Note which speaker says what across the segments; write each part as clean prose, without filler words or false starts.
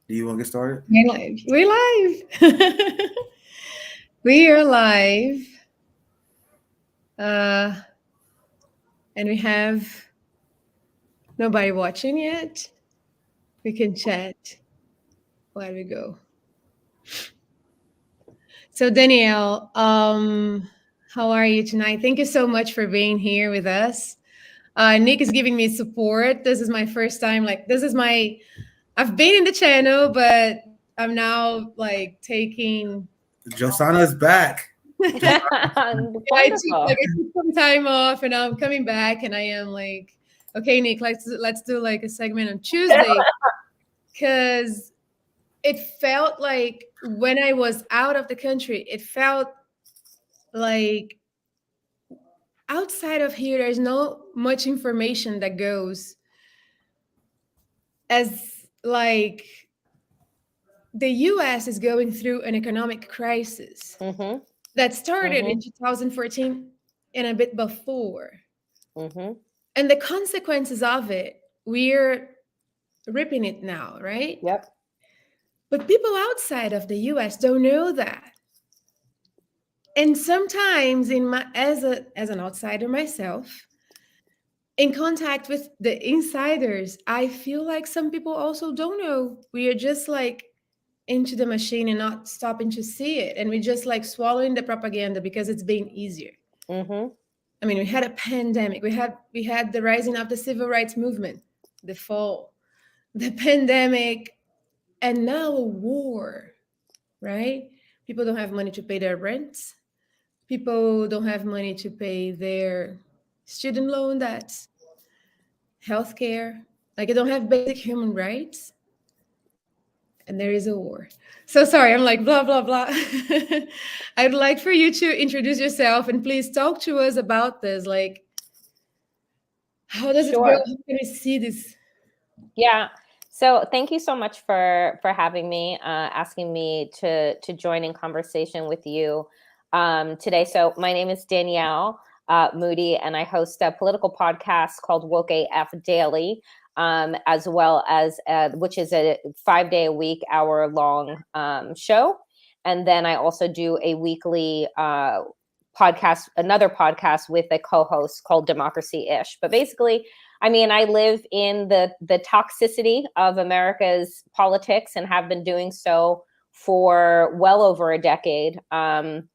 Speaker 1: Do you want to get started?
Speaker 2: We're live. We're live. We are live. Uh, and we have nobody watching yet. We can chat while we go. So, Danielle, how are you tonight? Thank you so much for being here with us. Nick is giving me support. This is my first time. I've been in the channel, but I'm now like taking
Speaker 1: Josana's back.
Speaker 2: I
Speaker 3: Wonderful.
Speaker 2: took some time off and I'm coming back and I am like, okay, Nick, let's do like a segment on Tuesday because it felt like when I was out of the country, it felt like outside of here, there's no much information that goes as like the US is going through an economic crisis
Speaker 3: Mm-hmm.
Speaker 2: that started
Speaker 3: Mm-hmm.
Speaker 2: in 2014 and a bit before.
Speaker 3: Mm-hmm.
Speaker 2: And the consequences of it, we're ripping it now, right?
Speaker 3: Yep.
Speaker 2: But people outside of the US don't know that. And sometimes in my as an outsider myself, in contact with the insiders, I feel like some people also don't know. We are just like into the machine and not stopping to see it. And we just like swallowing the propaganda because it's been easier.
Speaker 3: Mm-hmm.
Speaker 2: I mean, we had a pandemic. We had the rising of the civil rights movement, the fall, the pandemic, and now a war, right? People don't have money to pay their rents. People don't have money to pay their student loan debts, healthcare. Like, they don't have basic human rights, and there is a war. So sorry, I'm like blah blah blah. I'd like for you to introduce yourself and please talk to us about this. Like, how does it go?
Speaker 3: Sure.
Speaker 2: How can we see this?
Speaker 3: Yeah. So thank you so much for having me, asking me to join in conversation with you today. So my name is Danielle Moody, and I host a political podcast called Woke AF Daily, as well as which is a 5-day a week, hour-long show. And then I also do a weekly podcast, another podcast with a co-host called Democracy Ish. But basically, I mean, I live in the toxicity of America's politics and have been doing so for well over a decade. And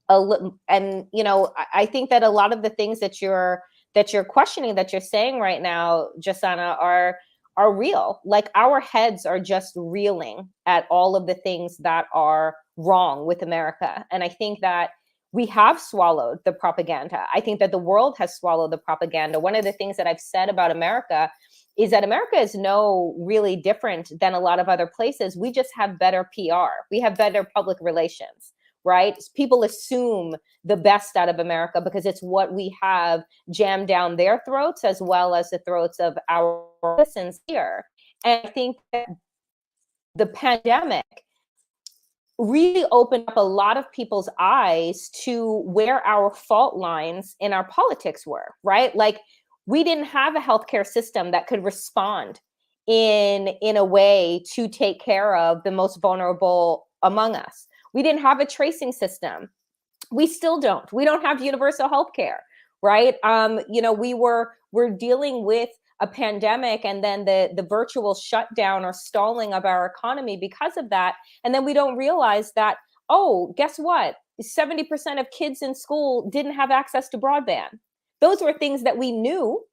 Speaker 3: I think that a lot of the things that you're questioning, that you're saying right now, Jasana, are real. Like, our heads are just reeling at all of the things that are wrong with America. And I think that we have swallowed the propaganda. I think that the world has swallowed the propaganda. One of the things that I've said about America is that America is no really different than a lot of other places. We just have better PR. We have better public relations, right? People assume the best out of America because it's what we have jammed down their throats as well as the throats of our citizens here. And I think that the pandemic really opened up a lot of people's eyes to where our fault lines in our politics were, right? Like, we didn't have a healthcare system that could respond in a way to take care of the most vulnerable among us. We didn't have a tracing system. We still don't. We don't have universal healthcare, right? We're dealing with a pandemic and then the virtual shutdown or stalling of our economy because of that. And then we don't realize that, oh, guess what? 70% of kids in school didn't have access to broadband. Those were things that we knew,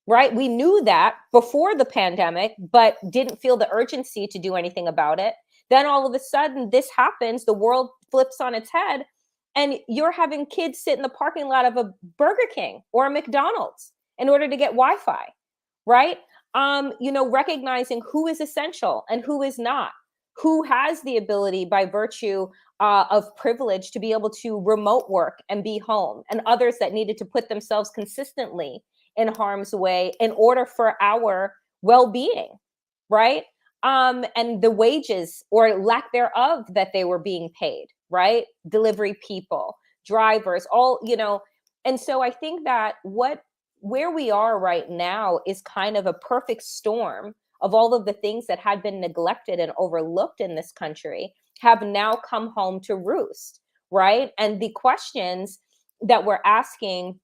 Speaker 3: right? We knew that before the pandemic, but didn't feel the urgency to do anything about it. Then all of a sudden this happens, the world flips on its head, and you're having kids sit in the parking lot of a Burger King or a McDonald's in order to get Wi-Fi, right? Recognizing who is essential and who is not, who has the ability by virtue of privilege to be able to remote work and be home, and others that needed to put themselves consistently in harm's way in order for our well-being, right? And the wages or lack thereof that they were being paid, right? Delivery people, drivers, all, and so I think that where we are right now is kind of a perfect storm of all of the things that had been neglected and overlooked in this country have now come home to roost, right? And the questions that we're asking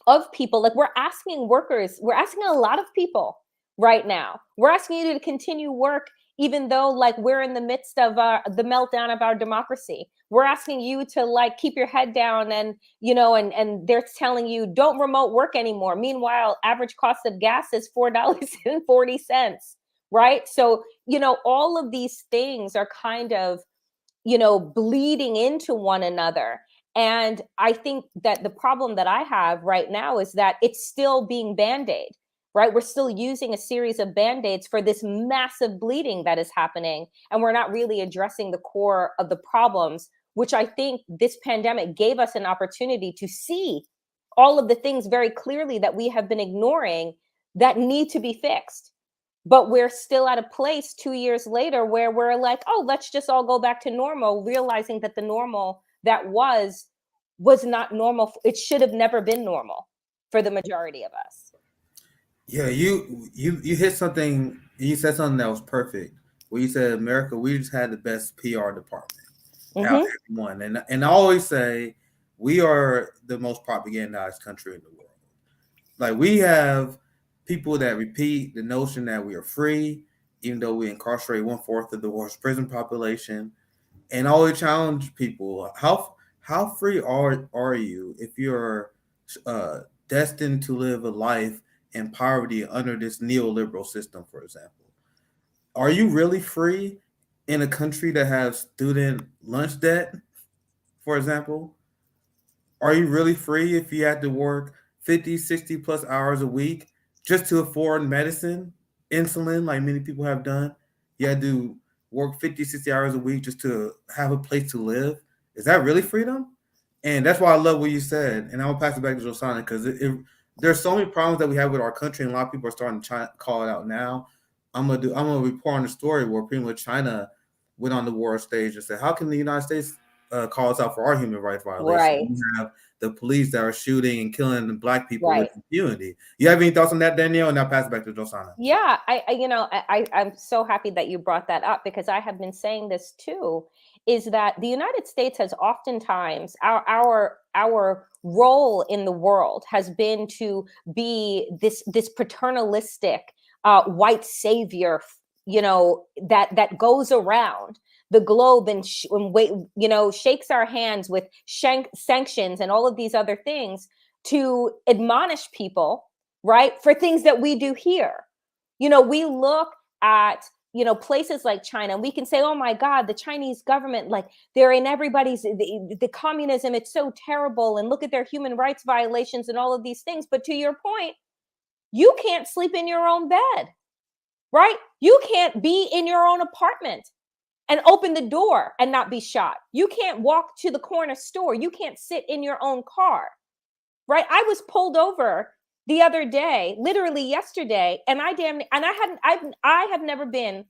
Speaker 3: of people, like we're asking workers, we're asking a lot of people right now, we're asking you to continue work even though like we're in the midst of the meltdown of our democracy. We're asking you to like keep your head down, and and they're telling you don't remote work anymore. Meanwhile, average cost of gas is $4.40, right? So all of these things are kind of bleeding into one another. And I think that the problem that I have right now is that it's still being band-aid, right? We're still using a series of band-aids for this massive bleeding that is happening. And we're not really addressing the core of the problems, which I think this pandemic gave us an opportunity to see all of the things very clearly that we have been ignoring that need to be fixed. But we're still at a place 2 years later where we're like, oh, let's just all go back to normal, realizing that the normal that was not normal. It should have never been normal for the majority of us.
Speaker 1: Yeah, you hit something. You said something that was perfect. Where you said America, we just had the best PR department out of everyone, and I always say we are the most propagandized country in the world. Like we have people that repeat the notion that we are free, even though we incarcerate 1/4 of the world's prison population, and always challenge people. How free are you if you're destined to live a life in poverty under this neoliberal system, for example? Are you really free in a country that has student lunch debt, for example? Are you really free if you had to work 50, 60 plus hours a week just to afford medicine, insulin, like many people have done? You had to work 50, 60 hours a week just to have a place to live. Is that really freedom? And that's why I love what you said. And I'll pass it back to Josana because there's so many problems that we have with our country, and a lot of people are starting to call it out now. I'm gonna report on a story where pretty much China went on the world stage and said, "How can the United States call us out for our human rights violations?
Speaker 3: Right.
Speaker 1: We have the police that are shooting and killing black people
Speaker 3: Right.
Speaker 1: with impunity." You have any thoughts on that, Danielle? And I'll pass it back to Josana.
Speaker 3: Yeah, I'm so happy that you brought that up, because I have been saying this too, is that the United States has oftentimes our role in the world has been to be this paternalistic white savior, that goes around the globe and shakes our hands with sanctions and all of these other things to admonish people, right, for things that we do here. We look at places like China, and we can say, oh my God, the Chinese government, like they're in everybody's the communism, it's so terrible, and look at their human rights violations and all of these things. But to your point, you can't sleep in your own bed, right? You can't be in your own apartment and open the door and not be shot. You can't walk to the corner store. You can't sit in your own car, right? I was pulled over the other day, literally yesterday, and I have never been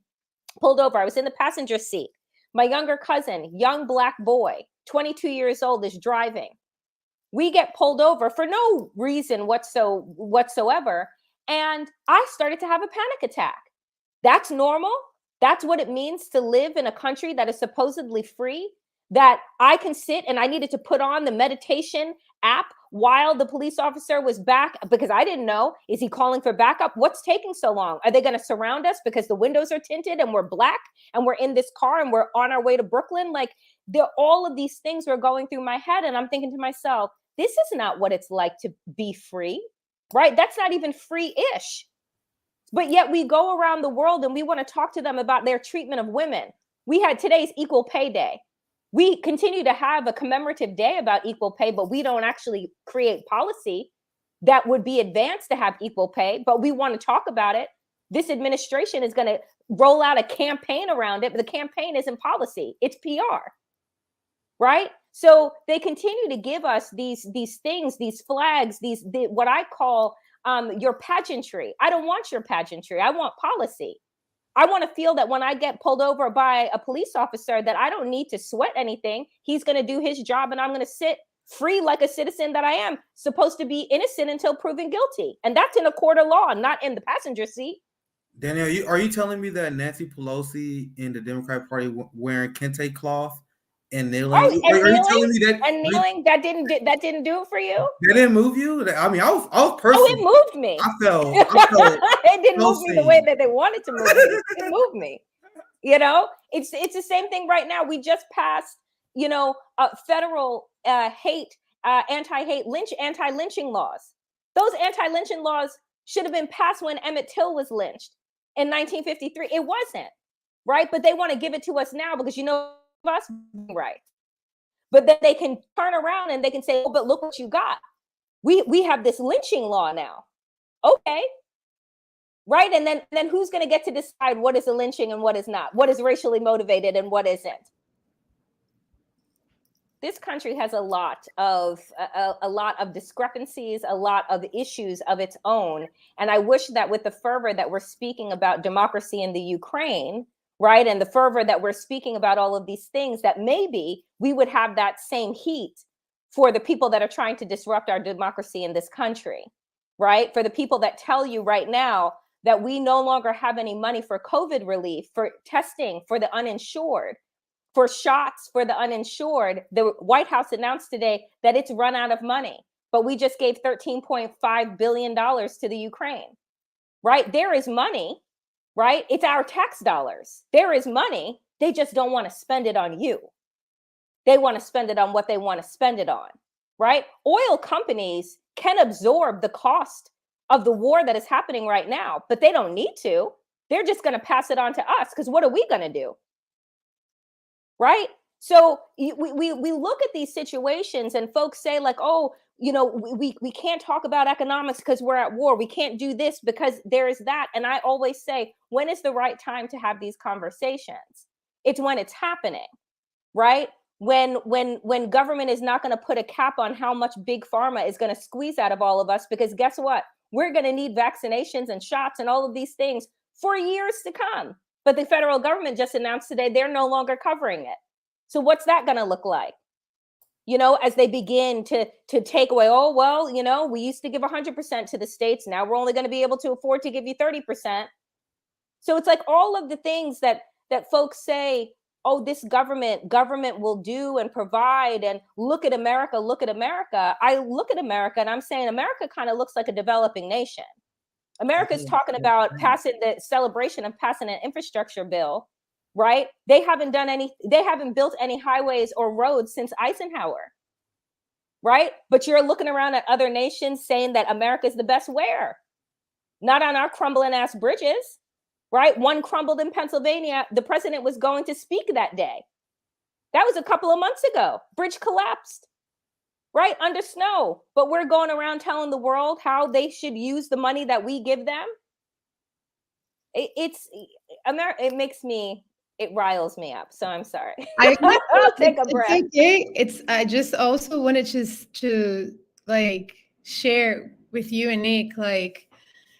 Speaker 3: pulled over. I was in the passenger seat. My younger cousin, young black boy, 22 years old, is driving. We get pulled over for no reason whatsoever, and I started to have a panic attack. That's normal. That's what it means to live in a country that is supposedly free, that I can sit, and I needed to put on the meditation app while the police officer was back, because I didn't know, is he calling for backup? What's taking so long? Are they going to surround us because the windows are tinted and we're black and we're in this car and we're on our way to Brooklyn? Like, all of these things were going through my head, and I'm thinking to myself, this is not what it's like to be free, right? That's not even free-ish. But yet we go around the world and we want to talk to them about their treatment of women. We had today's Equal Pay Day. We continue to have a commemorative day about equal pay, but we don't actually create policy that would be advanced to have equal pay, but we want to talk about it. This administration is going to roll out a campaign around it, but the campaign isn't policy, it's PR, right? So they continue to give us these things, these flags, what I call your pageantry. I don't want your pageantry. I want policy. I want to feel that when I get pulled over by a police officer, that I don't need to sweat anything. He's going to do his job, and I'm going to sit free like a citizen that I am, supposed to be innocent until proven guilty. And that's in a court of law, not in the passenger seat.
Speaker 1: Danielle, are you telling me that Nancy Pelosi in the Democratic Party wearing kente cloth and kneeling?
Speaker 3: Oh, and
Speaker 1: Are you
Speaker 3: kneeling
Speaker 1: telling me that
Speaker 3: and kneeling, that didn't do it for you?
Speaker 1: that didn't move you? I mean, I was
Speaker 3: Oh,
Speaker 1: personally,
Speaker 3: it moved me.
Speaker 1: I felt
Speaker 3: It didn't
Speaker 1: so
Speaker 3: move me the way
Speaker 1: seen.
Speaker 3: that they wanted to move me. It moved me. You know, it's the same thing right now. We just passed, federal anti-lynching laws. Those anti-lynching laws should have been passed when Emmett Till was lynched in 1953. It wasn't, right? But they want to give it to us now because us right. But then they can turn around and they can say, "Oh, but look what you got. We have this lynching law now." Okay, right? And then who's going to get to decide what is a lynching and what is not? What is racially motivated and what isn't? This country has a lot of discrepancies, a lot of issues of its own, and I wish that with the fervor that we're speaking about democracy in the Ukraine, right, and the fervor that we're speaking about all of these things, that maybe we would have that same heat for the people that are trying to disrupt our democracy in this country, right? For the people that tell you right now that we no longer have any money for COVID relief, for testing for the uninsured, for shots for the uninsured. The White House announced today that it's run out of money, but we just gave $13.5 billion to the Ukraine, right? There is money, right? It's our tax dollars. There is money. They just don't want to spend it on you. They want to spend it on what they want to spend it on, right? Oil companies can absorb the cost of the war that is happening right now, but they don't need to. They're just going to pass it on to us because what are we going to do? Right? So we look at these situations and folks say like, oh, we can't talk about economics because we're at war. We can't do this because there is that. And I always say, when is the right time to have these conversations? It's when it's happening, right? When government is not going to put a cap on how much big pharma is going to squeeze out of all of us, because guess what? We're going to need vaccinations and shots and all of these things for years to come. But the federal government just announced today they're no longer covering it. So what's that going to look like? As they begin to take away, oh, well, we used to give 100% to the states. Now we're only going to be able to afford to give you 30%. So it's like all of the things that folks say, oh, this government will do and provide, and look at America, look at America. I look at America and I'm saying America kind of looks like a developing nation. America's talking about passing the celebration of passing an infrastructure bill, right? They haven't built any highways or roads since Eisenhower, right? But you're looking around at other nations saying that America is the best. Where? Not on our crumbling ass bridges, right? One crumbled in Pennsylvania. The president was going to speak that day. That was a couple of months ago. Bridge collapsed, right? Under snow. But we're going around telling the world how they should use the money that we give them. It riles me up. So I'm sorry. I'll take a breath.
Speaker 2: It's okay. I just also wanted to like share with you and Nick, like,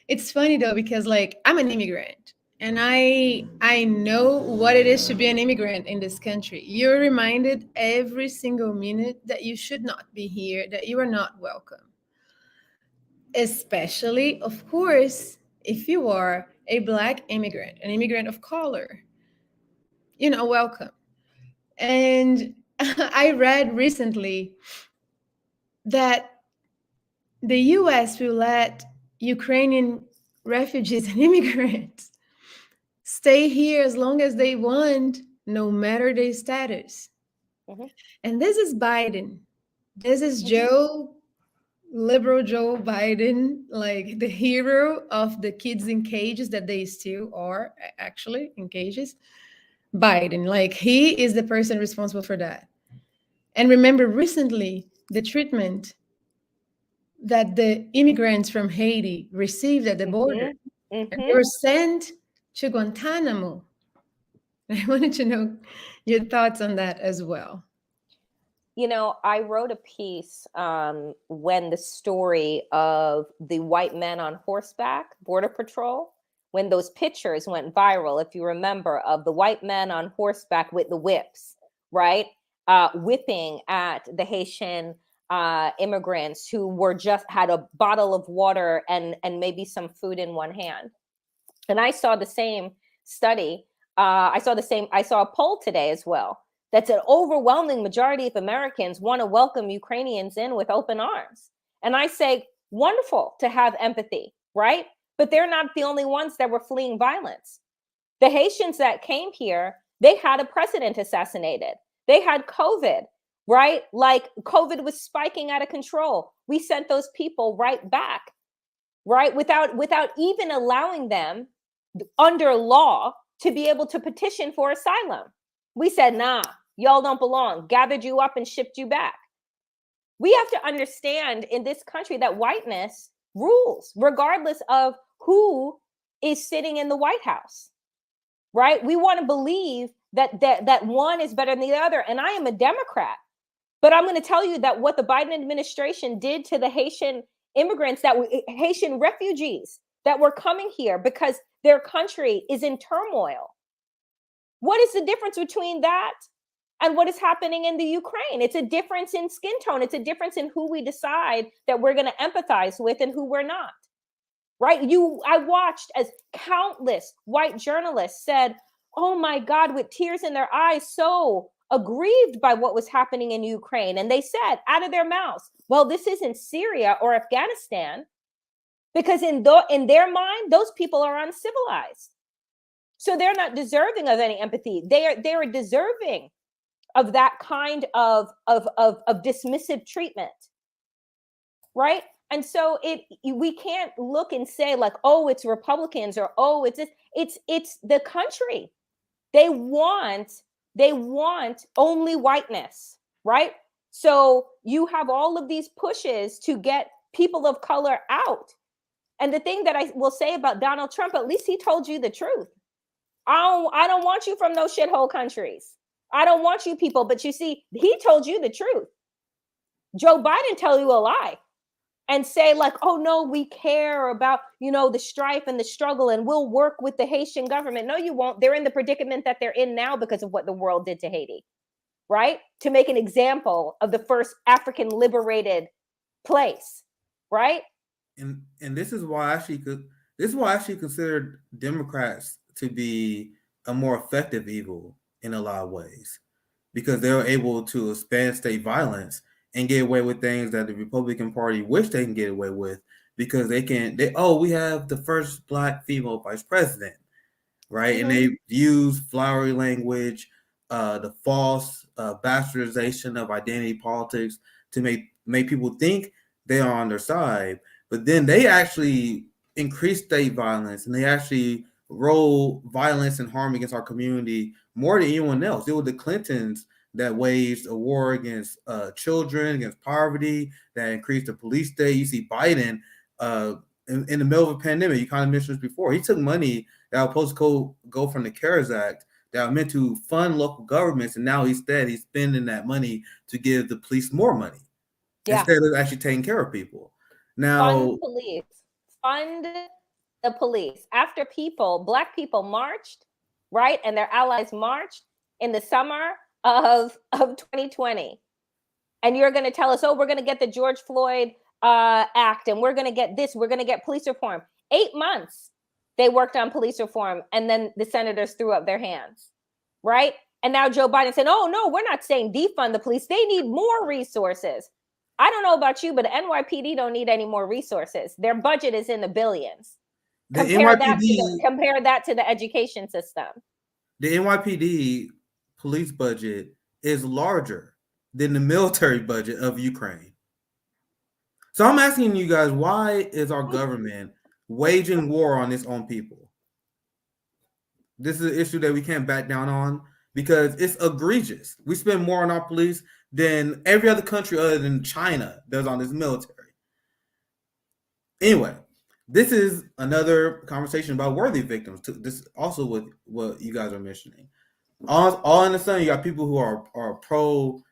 Speaker 2: it's funny though, because like I'm an immigrant and I know what it is to be an immigrant in this country. You're reminded every single minute that you should not be here, that you are not welcome. Especially, of course, if you are a Black immigrant, an immigrant of color, welcome. And I read recently that the US will let Ukrainian refugees and immigrants stay here as long as they want, no matter their status.
Speaker 3: Mm-hmm.
Speaker 2: And this is Biden. This is
Speaker 3: Mm-hmm.
Speaker 2: liberal Joe Biden, like the hero of the kids in cages that they still are actually in cages. Biden, like he is the person responsible for that. And remember recently the treatment that the immigrants from Haiti received at the border.
Speaker 3: Mm-hmm.
Speaker 2: And they were sent to Guantanamo. I wanted to know your thoughts on that as well.
Speaker 3: I wrote a piece when the story of the white men on horseback, Border Patrol, when those pictures went viral, if you remember, of the white men on horseback with the whips, right? Whipping at the Haitian immigrants who were just had a bottle of water and maybe some food in one hand. And I saw the same study. I saw a poll today as well that's an overwhelming majority of Americans want to welcome Ukrainians in with open arms. And I say, wonderful to have empathy, right? But they're not the only ones that were fleeing violence. The Haitians that came here, they had a president assassinated. They had COVID, right? Like COVID was spiking out of control. We sent those people right back, right? Without even allowing them under law to be able to petition for asylum. We said, nah, y'all don't belong, gathered you up and shipped you back. We have to understand in this country that whiteness rules, regardless of who is sitting in the White House, right? We want to believe that one is better than the other. And I am a Democrat, but I'm going to tell you that what the Biden administration did to the Haitian immigrants, Haitian refugees that were coming here because their country is in turmoil. What is the difference between that and what is happening in the Ukraine? It's a difference in skin tone. It's a difference in who we decide that we're going to empathize with and who we're not, right? I watched as countless white journalists said, oh my God, with tears in their eyes, so aggrieved by what was happening in Ukraine. And they said out of their mouths, well, this isn't Syria or Afghanistan, because in their mind, those people are uncivilized. So they're not deserving of any empathy. They are deserving of that kind of dismissive treatment, right? And so we can't look and say like, oh, it's Republicans or oh, it's this. It's the country. They want only whiteness, right? So you have all of these pushes to get people of color out. And the thing that I will say about Donald Trump, at least he told you the truth. I don't want you from those shithole countries. I don't want you people. But you see, he told you the truth. Joe Biden tell you a lie and say like, oh no, we care about, the strife and the struggle and we'll work with the Haitian government. No, you won't. They're in the predicament that they're in now because of what the world did to Haiti, right? To make an example of the first African liberated place, right?
Speaker 1: And this is why I actually considered Democrats to be a more effective evil in a lot of ways, because they were able to expand state violence and get away with things that the Republican Party wish they can get away with, because we have the first Black female vice president, right? Mm-hmm. And they use flowery language, the false bastardization of identity politics to make people think they are on their side. But then they actually increase state violence, and they actually roll violence and harm against our community more than anyone else. It was the Clintons that waged a war against children, against poverty, that increased the police state. You see Biden in the middle of a pandemic. You kind of mentioned this before. He took money that was supposed to go from the CARES Act that was meant to fund local governments, and now he's spending that money to give the police more money instead of actually taking care of people. Now,
Speaker 3: fund the police. After Black people marched, right, and their allies marched in the summer of 2020, and you're going to tell us, oh, we're going to get the George Floyd Act, and we're going to get this, we're going to get police reform. 8 months they worked on police reform, and then the senators threw up their hands, right? And now Joe Biden said, oh no, we're not saying defund the police, they need more resources. I don't know about you, but the NYPD don't need any more resources. Their budget is in the billions. Compare that to the education system.
Speaker 1: The NYPD police budget is larger than the military budget of Ukraine. So I'm asking you guys, why is our government waging war on its own people? This is an issue that we can't back down on, because it's egregious. We spend more on our police than every other country other than China does on its military. Anyway, this is another conversation about worthy victims. This also with what you guys are mentioning. All in the sun, you got people who are pro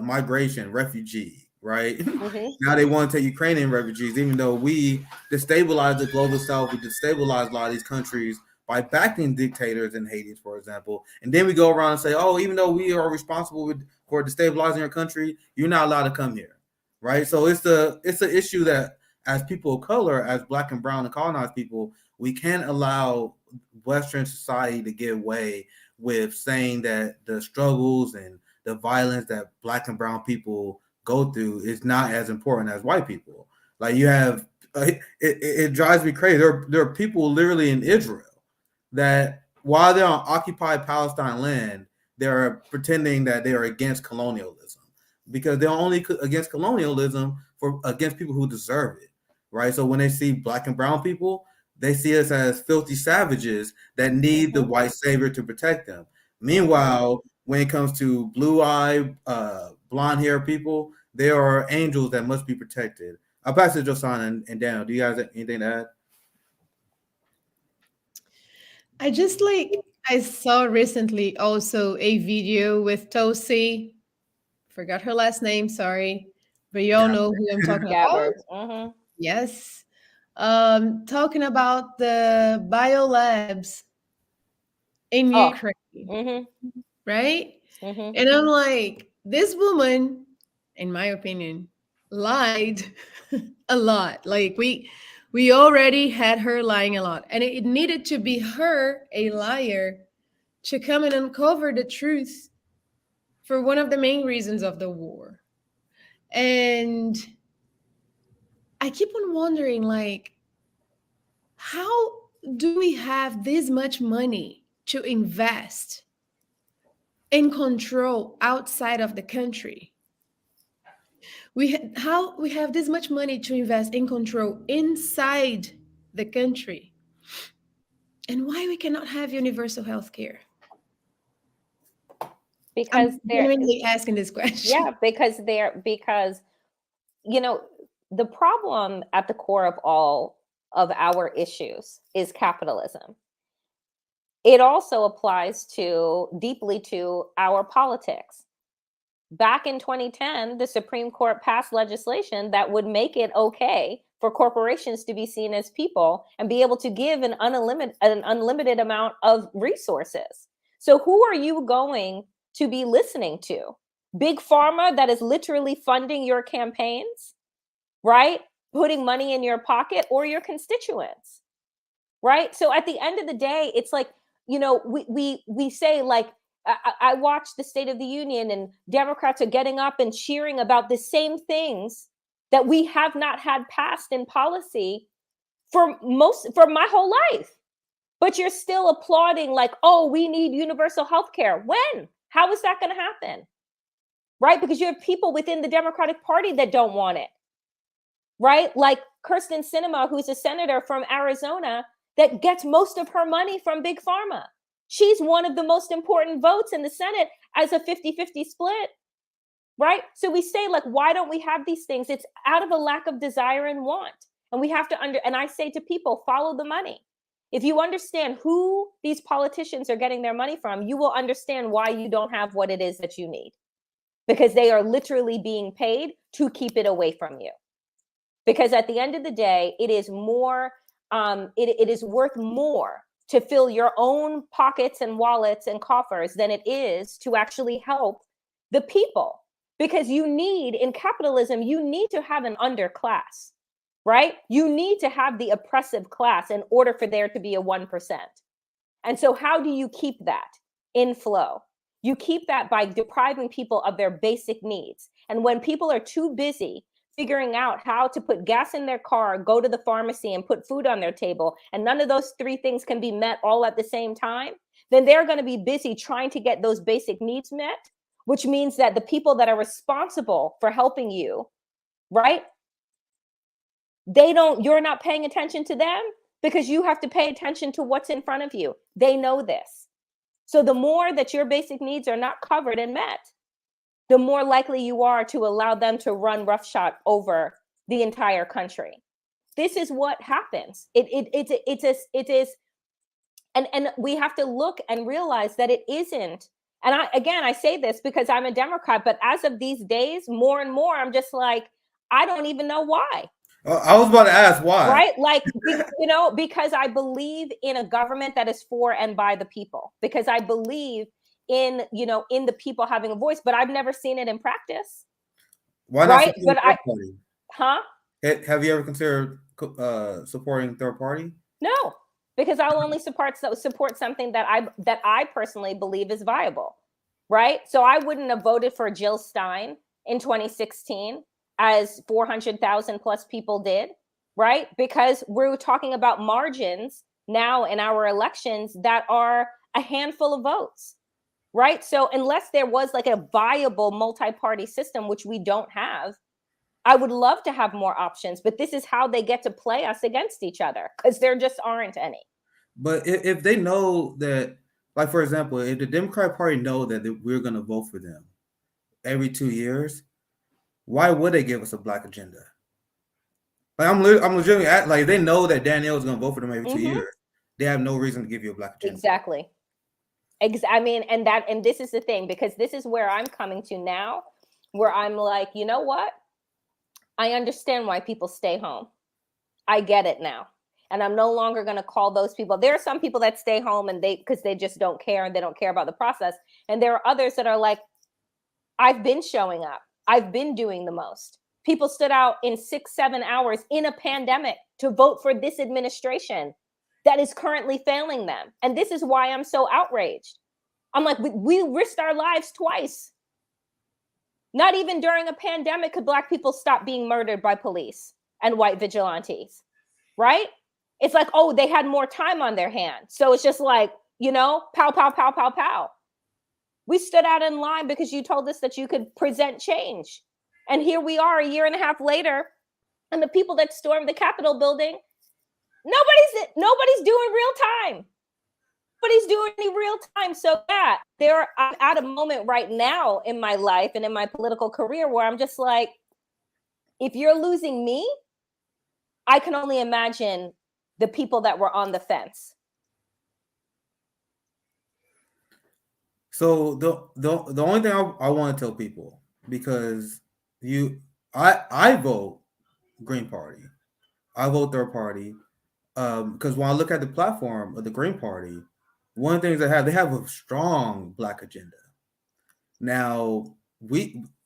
Speaker 1: migration, refugee, right? Mm-hmm. Now they want to take Ukrainian refugees, even though we destabilized the global south, we destabilized a lot of these countries by backing dictators in Haiti, for example. And then we go around and say, oh, even though we are responsible for destabilizing your country, you're not allowed to come here, right? So it's an issue that, as people of color, as Black and brown and colonized people, We can't allow Western society to get away with saying that the struggles and the violence that Black and brown people go through is not as important as white people. Like you have, it drives me crazy. There are people literally in Israel that while they're on occupied Palestine land, they're pretending that they are against colonialism because they're only against colonialism for against people who deserve it, right? So when they see Black and brown people, they see us as filthy savages that need the white savior to protect them. Meanwhile, when it comes to blue-eyed, blonde-haired people, they are angels that must be protected. I'll pass it to Josan and Daniel. Do you guys have anything to add?
Speaker 2: I just like I saw recently also a video with Tosi, forgot her last name, sorry, but you all
Speaker 1: Yeah.
Speaker 2: know who I'm talking about.
Speaker 3: Gabbard.
Speaker 2: Yes. Talking about the biolabs in
Speaker 3: Oh.
Speaker 2: Ukraine, right?
Speaker 3: Mm-hmm.
Speaker 2: And I'm like, this woman, in my opinion, lied a lot. Like we already had her lying a lot. And it needed to be her, a liar, to come and uncover the truth for one of the main reasons of the war. And I keep on wondering, like, how do we have this much money to invest in control outside of the country? How we have this much money to invest in control inside the country, and why we cannot have universal health care?
Speaker 3: Because
Speaker 2: I'm
Speaker 3: they're
Speaker 2: genuinely asking this question.
Speaker 3: because you know, the problem at the core of all of our issues is capitalism. It also applies to deeply to our politics. Back in 2010, the Supreme Court passed legislation that would make it okay for corporations to be seen as people and be able to give an unlimited amount of resources. So who are you going to be listening to? Big pharma that is literally funding your campaigns, right? Putting money in your pocket, or your constituents, right? So at the end of the day, it's like, we say, like, I watched the State of the Union and Democrats are getting up and cheering about the same things that we have not had passed in policy for my whole life. But you're still applauding, like, oh, we need universal health care. When? How is that going to happen? Right? Because you have people within the Democratic Party that don't want it. Right? Like Kirsten Sinema, who's a senator from Arizona that gets most of her money from Big Pharma. She's one of the most important votes in the Senate as a 50-50 split. Right? So we say, like, why don't we have these things? It's out of a lack of desire and want. And we have to and I say to people, follow the money. If you understand who these politicians are getting their money from, you will understand why you don't have what it is that you need. Because they are literally being paid to keep it away from you. Because at the end of the day, it is more, it is worth more to fill your own pockets and wallets and coffers than it is to actually help the people. Because in capitalism, you need to have an underclass, right? You need to have the oppressive class in order for there to be a 1%. And so how do you keep that in flow? You keep that by depriving people of their basic needs. And when people are too busy figuring out how to put gas in their car, go to the pharmacy and put food on their table, and none of those three things can be met all at the same time, then they're going to be busy trying to get those basic needs met, which means that the people that are responsible for helping you, right? You're not paying attention to them because you have to pay attention to what's in front of you. They know this. So the more that your basic needs are not covered and met, the more likely you are to allow them to run roughshod over the entire country. This is what happens. It is, and we have to look and realize that it isn't. And I say this because I'm a Democrat, but as of these days, more and more, I'm just like, I don't even know why.
Speaker 1: I was about to ask why.
Speaker 3: Right? Like, because I believe in a government that is for and by the people, because I believe in the people having a voice, but I've never seen it in practice.
Speaker 1: Why not support third party?
Speaker 3: Huh?
Speaker 1: Have you ever considered supporting third party?
Speaker 3: No. because I'll only support something that I personally believe is viable, right? So I wouldn't have voted for Jill Stein in 2016 as 400,000 plus people did, right? Because we're talking about margins now in our elections that are a handful of votes, right? So unless there was like a viable multi-party system, which we don't have, I would love to have more options, but this is how they get to play us against each other, because there just aren't any.
Speaker 1: But if they know that, like for example, if the Democratic Party know that we're going to vote for them every 2 years, why would they give us a black agenda? Like I'm legitimately like they know that Danielle is going to vote for them every 2 years. They have no reason to give you a black agenda.
Speaker 3: Exactly. I mean, and this is the thing, because this is where I'm coming to now, where I'm like, you know what? I understand why people stay home. I get it now. And I'm no longer going to call those people. There are some people that stay home and because they just don't care, and they don't care about the process. And there are others that are like, I've been showing up. I've been doing the most. People stood out in 6-7 hours in a pandemic to vote for this administration that is currently failing them. And this is why I'm so outraged. I'm like, we risked our lives twice. Not even during a pandemic could Black people stop being murdered by police and white vigilantes, right? It's like, oh, they had more time on their hands. So it's just like, pow, pow, pow, pow, pow. We stood out in line because you told us that you could present change. And here we are a year and a half later, and the people that stormed the Capitol building, nobody's doing real time. Nobody's doing any real time. So yeah, I'm at a moment right now in my life and in my political career where I'm just like, if you're losing me, I can only imagine the people that were on the fence.
Speaker 1: So the only thing I want to tell people, because I vote Green Party, I vote third party, because when I look at the platform of the Green Party, one of the things they have a strong Black agenda. Now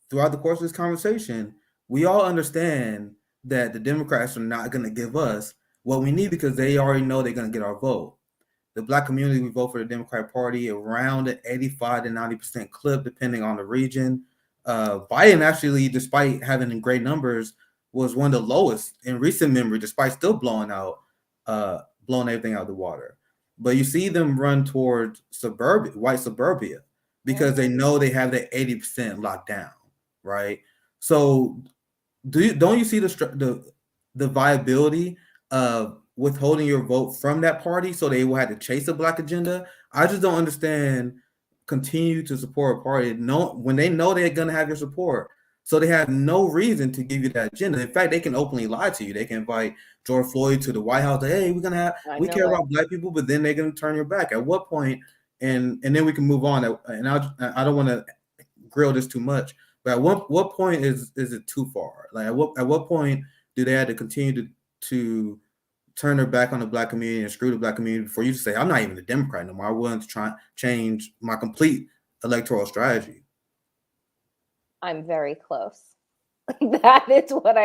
Speaker 1: throughout the course of this conversation, we all understand that the Democrats are not going to give us what we need because they already know they're going to get our vote. The Black community, we vote for the Democratic Party around an 85 to 90% clip, depending on the region. Biden actually, despite having great numbers, was one of the lowest in recent memory, despite still blowing everything out of the water. But you see them run towards white suburbia, because they know they have that 80% locked down, right? So don't you see the viability of withholding your vote from that party so they will have to chase a Black agenda? I just don't understand. Continue to support a party when they know they're going to have your support, so they have no reason to give you that agenda. In fact, they can openly lie to you. They can invite George Floyd to the White House. Hey, we care about Black people, but then they're going to turn your back. At what point? And then we can move on. And I don't want to grill this too much, but at what point is it too far? Like at what point do they have to continue to turn their back on the Black community and screw the Black community for you to say, I'm not even a Democrat no more. I want to try change my complete electoral strategy?
Speaker 3: I'm very close. That is what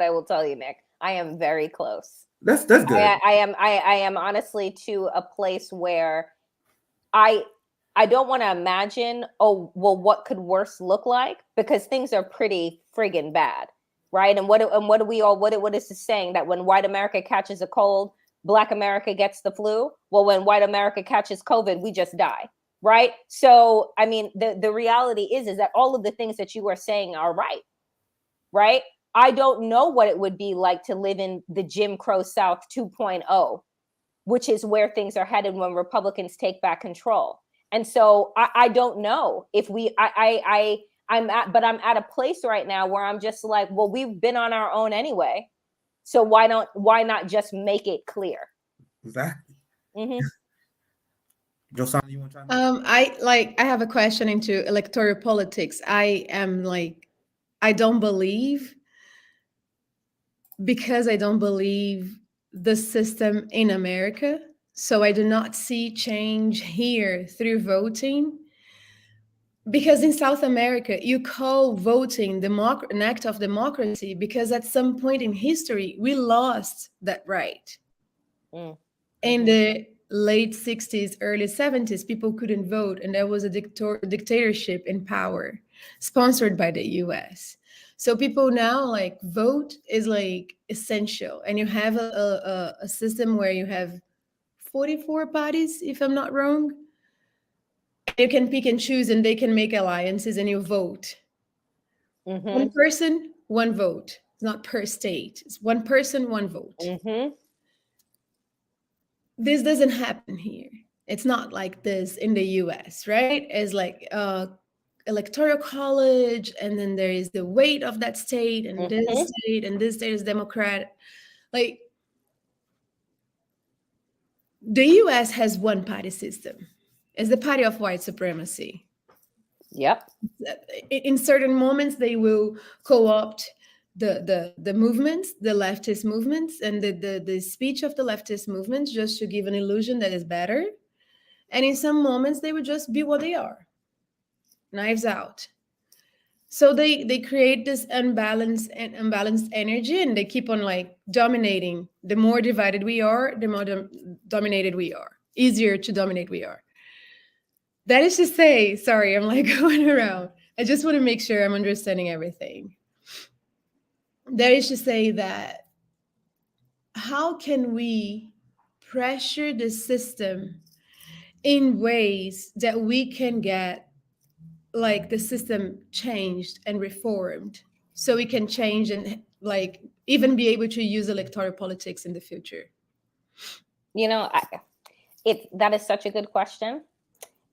Speaker 3: I will tell you, Nick. I am very close.
Speaker 1: That's good.
Speaker 3: I am honestly to a place where I don't want to imagine, oh, well, what could worse look like? Because things are pretty friggin' bad, right? And what is this saying, that when white America catches a cold, Black America gets the flu? Well, when white America catches COVID, we just die, right? So, I mean, the reality is that all of the things that you are saying are right? I don't know what it would be like to live in the Jim Crow South 2.0, which is where things are headed when Republicans take back control. And so I don't know if I'm at a place right now where I'm just like, well, we've been on our own anyway. So why not just make it clear?
Speaker 1: Exactly.
Speaker 3: Mm-hmm.
Speaker 1: Josana, you want to try?
Speaker 2: I have a question into electoral politics. I don't believe, because I don't believe the system in America. So I do not see change here through voting. Because in South America, you call voting an act of democracy because at some point in history, we lost that right.
Speaker 3: Mm.
Speaker 2: In the late 60s, early 70s, people couldn't vote, and there was a dictatorship in power sponsored by the US. So people now like vote is like essential, and you have a system where you have 44 parties, if I'm not wrong. You can pick and choose, and they can make alliances, and you vote. One
Speaker 3: Mm-hmm.
Speaker 2: person, one vote. It's not per state. It's one person, one vote.
Speaker 3: Mm-hmm.
Speaker 2: This doesn't happen here. It's not like this in the US, right? It's like electoral college, and then there is the weight of that state, and
Speaker 3: Mm-hmm.
Speaker 2: this state is Democrat. Like the US has one party system. It's the party of white supremacy.
Speaker 3: Yep.
Speaker 2: In certain moments, they will co-opt the movements, the leftist movements, and the speech of the leftist movements, just to give an illusion that is better. And in some moments, they would just be what they are, knives out. So they create this unbalanced energy, and they keep on like dominating. The more divided we are, the more dominated we are. Easier to dominate we are. That is to say, sorry, I'm like going around. I just want to make sure I'm understanding everything. That is to say that how can we pressure the system in ways that we can get like the system changed and reformed, so we can change and like even be able to use electoral politics in the future?
Speaker 3: You know, that is such a good question.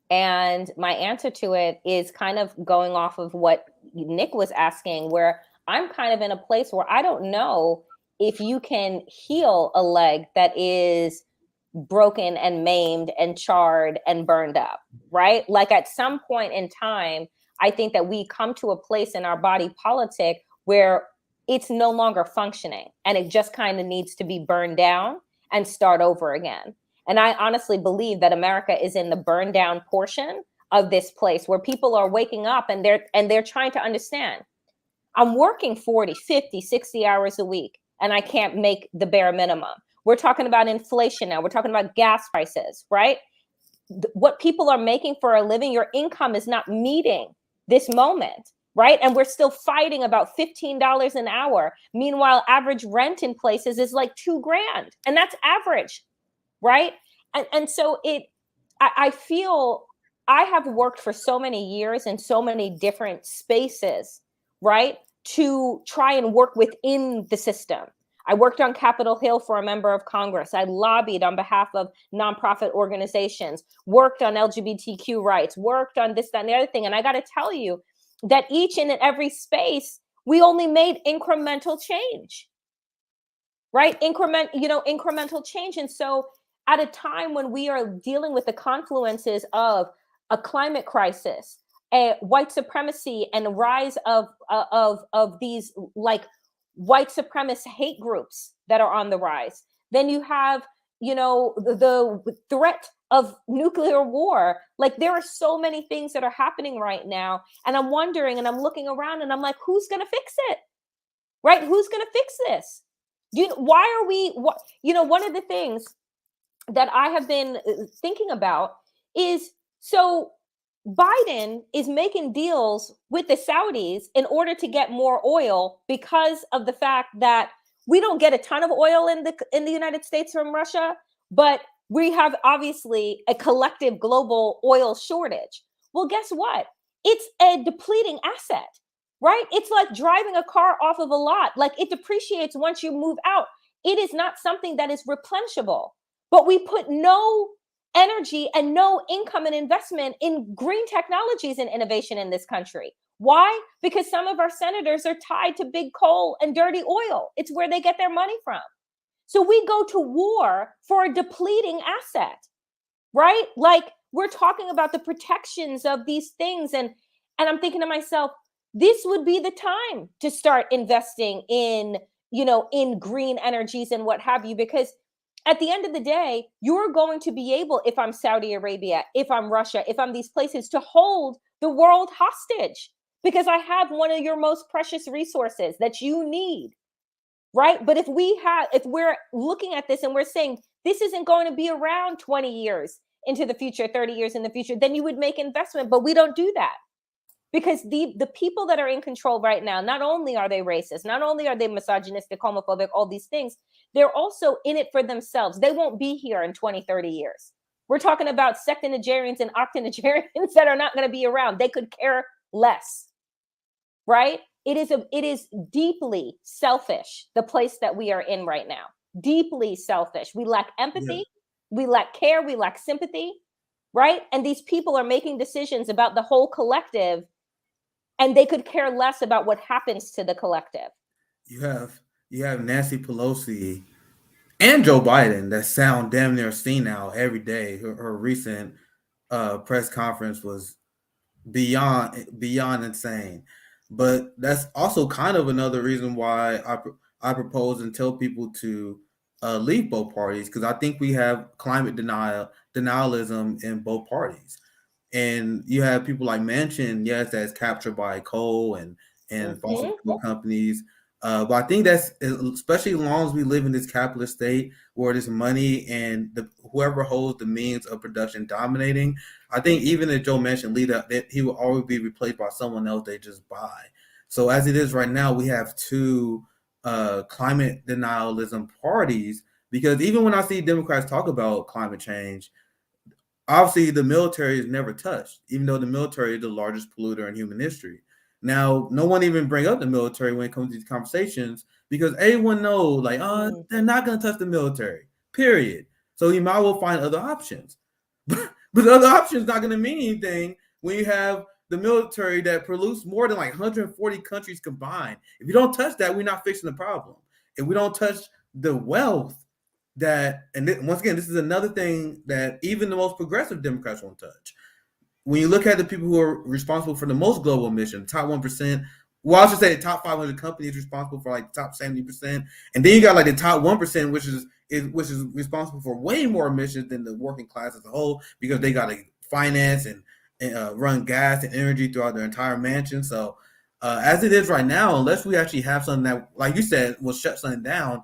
Speaker 3: And my answer to it is kind of going off of what Nick was asking, where I'm kind of in a place where I don't know if you can heal a leg that is broken and maimed and charred and burned up, right? Like at some point in time, I think that we come to a place in our body politic where it's no longer functioning, and it just kind of needs to be burned down and start over again. And I honestly believe that America is in the burn down portion of this place, where people are waking up and they're trying to understand. I'm working 40, 50, 60 hours a week, and I can't make the bare minimum. We're talking about inflation now. We're talking about gas prices, right? What people are making for a living, your income is not meeting this moment, right? And we're still fighting about $15 an hour. Meanwhile, average rent in places is like $2,000, and that's average, right? And so I feel I have worked for so many years in so many different spaces, right? To try and work within the system. I worked on Capitol Hill for a member of Congress. I lobbied on behalf of nonprofit organizations, worked on LGBTQ rights, worked on this, that, and the other thing. And I got to tell you that each and every space, we only made incremental change, right? Incremental change. And so at a time when we are dealing with the confluences of a climate crisis, a white supremacy, and the rise of these like white supremacist hate groups that are on the rise, then you have the threat of nuclear war. Like there are so many things that are happening right now, and I'm wondering, and I'm looking around, and I'm like, who's going to fix it? Right? Who's going to fix this? Why are we? One of the things that I have been thinking about is, so Biden is making deals with the Saudis in order to get more oil, because of the fact that we don't get a ton of oil in the United States from Russia, but we have obviously a collective global oil shortage. Well, guess what? It's a depleting asset, right? It's like driving a car off of a lot. Like it depreciates once you move out. It is not something that is replenishable. But we put no energy and no income and investment in green technologies and innovation in this country. Why? Because some of our senators are tied to big coal and dirty oil. It's where they get their money from. So we go to war for a depleting asset, right? Like we're talking about the protections of these things. And I'm thinking to myself, this would be the time to start investing in green energies and what have you, because at the end of the day, you're going to be able, if I'm Saudi Arabia, if I'm Russia, if I'm these places, to hold the world hostage, because I have one of your most precious resources that you need, right? But if we're looking at this and we're saying, this isn't going to be around 20 years into the future, 30 years in the future, then you would make investment. But we don't do that. Because the people that are in control right now, not only are they racist, not only are they misogynistic, homophobic, all these things, they're also in it for themselves. They won't be here in 20, 30 years. We're talking about septuagenarians and octogenarians that are not going to be around. They could care less, right? It is deeply selfish, the place that we are in right now. Deeply selfish. We lack empathy. We lack care. We lack sympathy, right? And these people are making decisions about the whole collective, and they could care less about what happens to the collective.
Speaker 1: You have Nancy Pelosi and Joe Biden that sound damn near senile every day. Her recent press conference was beyond insane. But that's also kind of another reason why I propose and tell people to leave both parties, because I think we have climate denialism in both parties. And you have people like Manchin, yes, that's captured by coal and fossil fuel companies. But I think that's, especially as long as we live in this capitalist state where there's money and whoever holds the means of production dominating, I think even if Joe Manchin lead up, that he will always be replaced by someone else they just buy. So as it is right now, we have two climate denialism parties, because even when I see Democrats talk about climate change, obviously the military is never touched, even though the military is the largest polluter in human history. Now, no one even bring up the military when it comes to these conversations, because everyone knows, like, they're not going to touch the military, period. So you might well find other options. But the other option is not going to mean anything when you have the military that pollutes more than like 140 countries combined. If you don't touch that, we're not fixing the problem. If we don't touch the wealth that, and once again, this is another thing that even the most progressive Democrats won't touch. When you look at the people who are responsible for the most global emissions, top 1%, well, I should say the top 500 companies responsible for like the top 70%, and then you got like the top 1%, which is responsible for way more emissions than the working class as a whole, because they got to finance and run gas and energy throughout their entire mansion. So as it is right now, unless we actually have something that, like you said, will shut something down,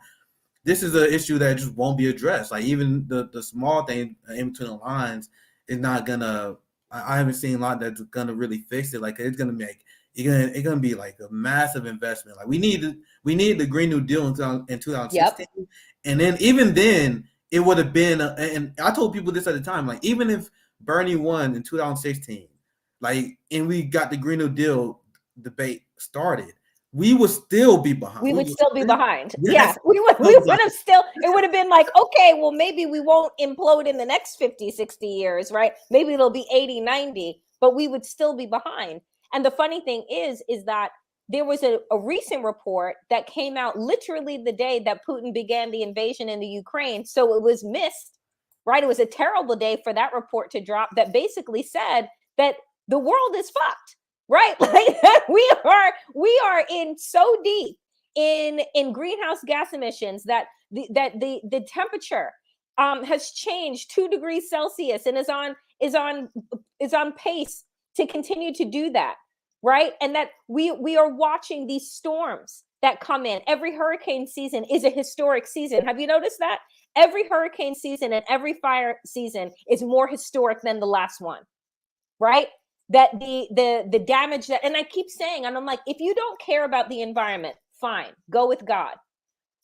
Speaker 1: this is an issue that just won't be addressed. Like even the small thing in between the lines is not gonna. I haven't seen a lot that's gonna really fix it. Like it's gonna gonna be like a massive investment. Like we need the Green New Deal in 2016, and then even then it would have been. And I told people this at the time. Like even if Bernie won in 2016, like and we got the Green New Deal debate started, we would still be behind.
Speaker 3: We would still be behind.
Speaker 1: Yes.
Speaker 3: Yeah, we would have still, it would have been like, okay, well, maybe we won't implode in the next 50, 60 years, right? Maybe it'll be 80, 90, but we would still be behind. And the funny thing is that there was a recent report that came out literally the day that Putin began the invasion in the Ukraine. So it was missed, right? It was a terrible day for that report to drop that basically said that the world is fucked. Right, like we are in so deep in greenhouse gas emissions that the temperature has changed 2 degrees Celsius and is on pace to continue to do that, right? And that we are watching these storms that come in. Every hurricane season is a historic season. Have you noticed that? Every hurricane season and every fire season is more historic than the last one, right? That the damage that, and I keep saying, and I'm like, if you don't care about the environment, fine, go with God.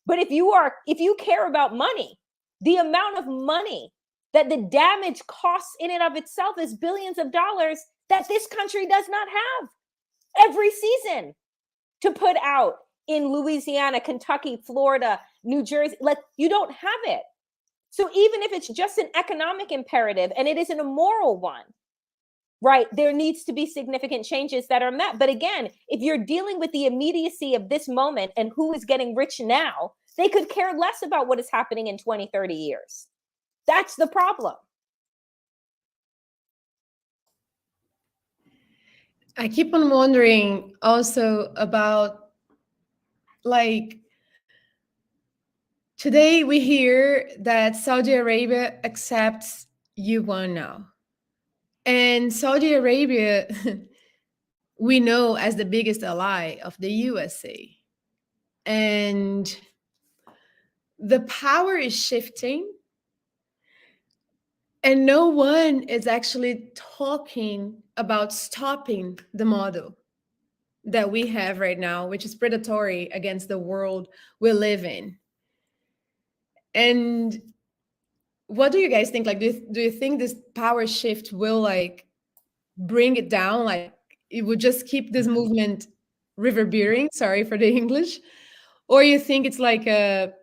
Speaker 3: But if you care about money, the amount of money that the damage costs in and of itself is billions of dollars that this country does not have every season to put out in Louisiana, Kentucky, Florida, New Jersey. Like you don't have it. So even if it's just an economic imperative and it isn't a moral one, right, there needs to be significant changes that are met. But again, if you're dealing with the immediacy of this moment and who is getting rich now, they could care less about what is happening in 20, 30 years. That's the problem.
Speaker 2: I keep on wondering also about, like, today we hear that Saudi Arabia accepts yuan now. And Saudi Arabia, we know as the biggest ally of the USA. And the power is shifting And no one is actually talking about stopping the model that we have right now, which is predatory against the world we live in. And what do you guys think? Like, do you think this power shift will like bring it down? Like, it would just keep this movement reverberating? Sorry for the English. Or you think it's like the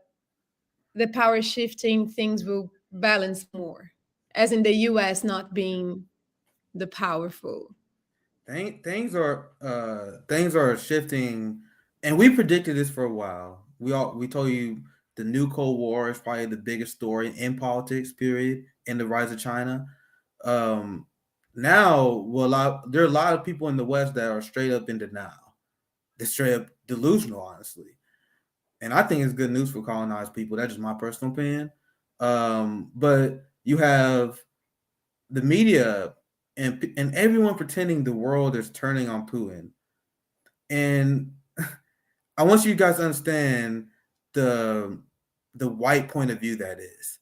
Speaker 2: power shifting things will balance more, as in the US not being the powerful?
Speaker 1: Things are shifting, and we predicted this for a while. We told you the new Cold War is probably the biggest story in politics, period, in the rise of China. Um, Now, there are a lot of people in the West that are straight up in denial. They're straight up delusional, honestly, and I think it's good news for colonized people. That's just my personal opinion. But you have the media and everyone pretending the world is turning on Putin. And I want you guys to understand the the white point of view that is,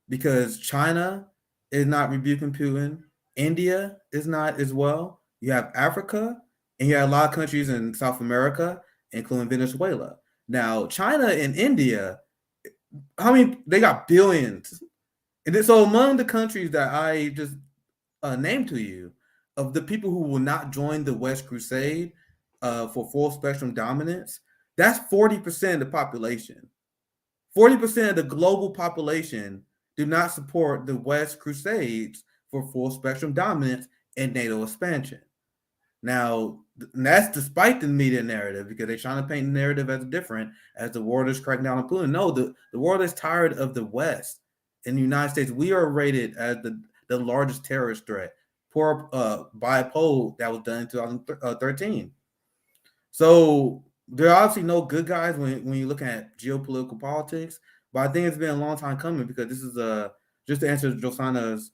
Speaker 1: because China is not rebuking Putin, India is not as well. You have Africa, and you have a lot of countries in South America, including Venezuela. Now, China and India, how many they got billions, and so among the countries that I just name to you of the people who will not join the West Crusade for full spectrum dominance, that's 40% of the population. 40% of the global population do not support the West Crusades for full spectrum dominance and NATO expansion. Now, that's despite the media narrative, because they're trying to paint the narrative as different as the world is cracking down on Putin. No, the world is tired of the West. In the United States, we are rated as the largest terrorist threat by a poll that was done in 2013. So there are obviously no good guys when you look at geopolitical politics, but I think it's been a long time coming, because this is just to answer Josana's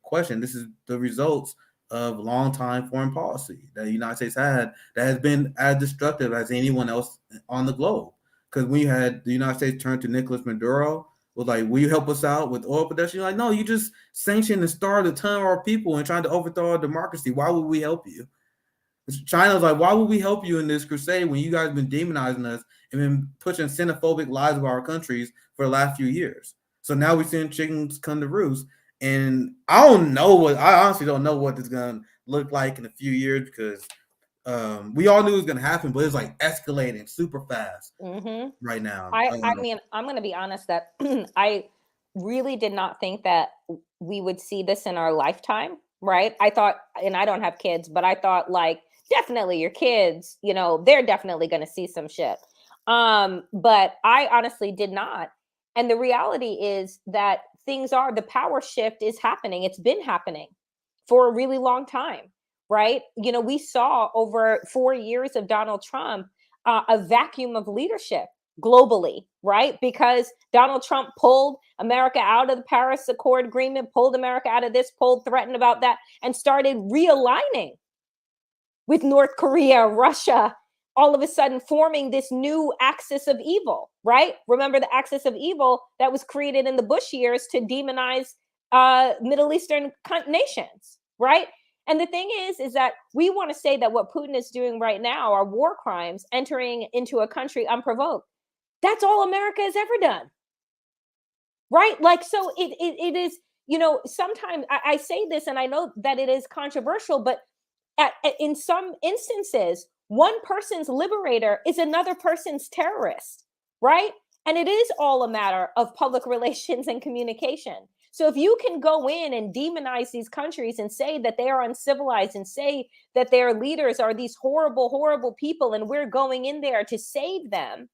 Speaker 1: question. This is the results of long time foreign policy that the United States had that has been as destructive as anyone else on the globe. Because when you had the United States turn to Nicolas Maduro, was like, "Will you help us out with oil production?" You're like, "No, you just sanctioned and starved a ton of our people and trying to overthrow our democracy. Why would we help you?" China's like, "Why would we help you in this crusade when you guys have been demonizing us and been pushing xenophobic lies about our countries for the last few years?" So now we're seeing chickens come to roost. And I honestly don't know what this is going to look like in a few years, because we all knew it was going to happen, but it's like escalating super fast right now.
Speaker 3: I mean, I'm going to be honest that I really did not think that we would see this in our lifetime, right? I thought, and I don't have kids, but I thought like definitely your kids, they're definitely going to see some shit. But I honestly did not. And the reality is that the power shift is happening. It's been happening for a really long time, right? We saw over 4 years of Donald Trump a vacuum of leadership globally, right? Because Donald Trump pulled America out of the Paris Accord agreement, pulled America out of this, threatened about that, and started realigning with North Korea, Russia, all of a sudden forming this new axis of evil, right? Remember the axis of evil that was created in the Bush years to demonize Middle Eastern nations, right? And the thing is that we want to say that what Putin is doing right now are war crimes, entering into a country unprovoked. That's all America has ever done, right? Like, so it is, sometimes I say this and I know that it is controversial, but in some instances, one person's liberator is another person's terrorist, right? And it is all a matter of public relations and communication. So if you can go in and demonize these countries and say that they are uncivilized and say that their leaders are these horrible, horrible people and we're going in there to save them,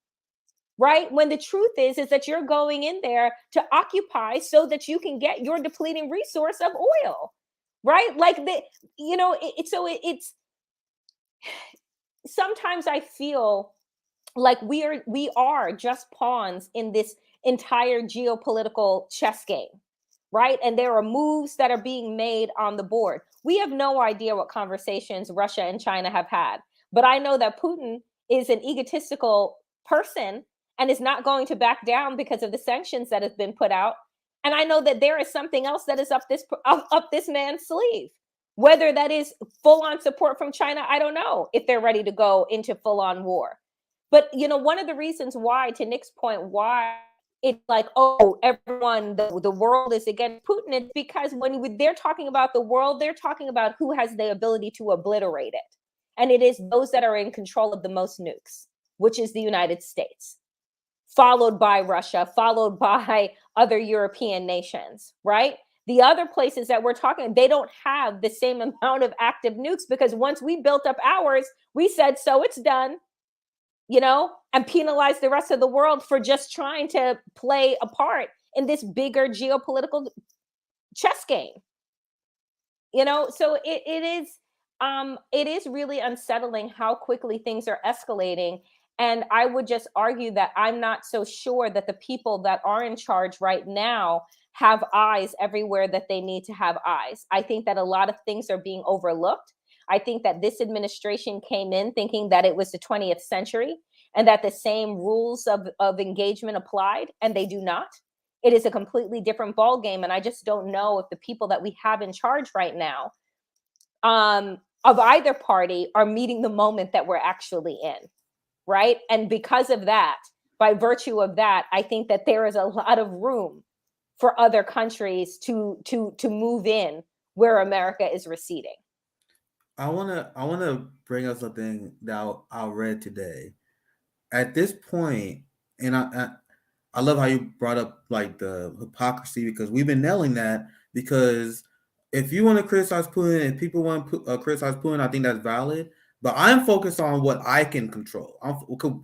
Speaker 3: right? When the truth is that you're going in there to occupy so that you can get your depleting resource of oil, right? Like it's sometimes I feel like we are just pawns in this entire geopolitical chess game, right? And there are moves that are being made on the board. We have no idea what conversations Russia and China have had, but I know that Putin is an egotistical person and is not going to back down because of the sanctions that have been put out. And I know that there is something else that is up this man's sleeve. Whether that is full on support from China, I don't know if they're ready to go into full on war. But one of the reasons why, to Nick's point, why it's like, oh, everyone, the world is against Putin, it's because when they're talking about the world, they're talking about who has the ability to obliterate it. And it is those that are in control of the most nukes, which is the United States, followed by Russia, followed by other European nations, right? The other places that we're talking, they don't have the same amount of active nukes, because once we built up ours, we said, so it's done, and penalize the rest of the world for just trying to play a part in this bigger geopolitical chess game. So it is really unsettling how quickly things are escalating. And I would just argue that I'm not so sure that the people that are in charge right now have eyes everywhere that they need to have eyes. I think that a lot of things are being overlooked. I think that this administration came in thinking that it was the 20th century and that the same rules of engagement applied, and they do not. It is a completely different ballgame. And I just don't know if the people that we have in charge right now of either party are meeting the moment that we're actually in, right? And because of that, by virtue of that, I think that there is a lot of room for other countries to move in where America is receding.
Speaker 1: I wanna bring up something that I read today. At this point, and I love how you brought up like the hypocrisy, because we've been nailing that. Because if you want to criticize Putin and people want to criticize Putin, I think that's valid. But I'm focused on what I can control.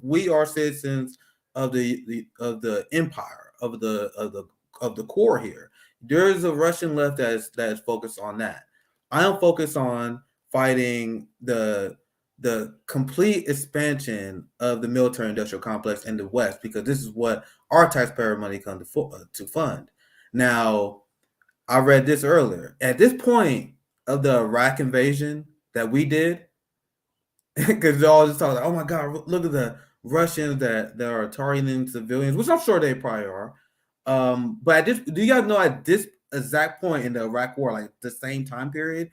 Speaker 1: We are citizens of the empire, of the core here. There is a Russian left that is focused on that. I am focused on fighting the complete expansion of the military industrial complex in the West, because this is what our taxpayer money comes to fund. Now, I read this earlier. At this point of the Iraq invasion that we did, because they all just talk like, oh my God, look at the Russians that are targeting civilians, which I'm sure they probably are. But at this, do you guys know at this exact point in the Iraq war, like the same time period,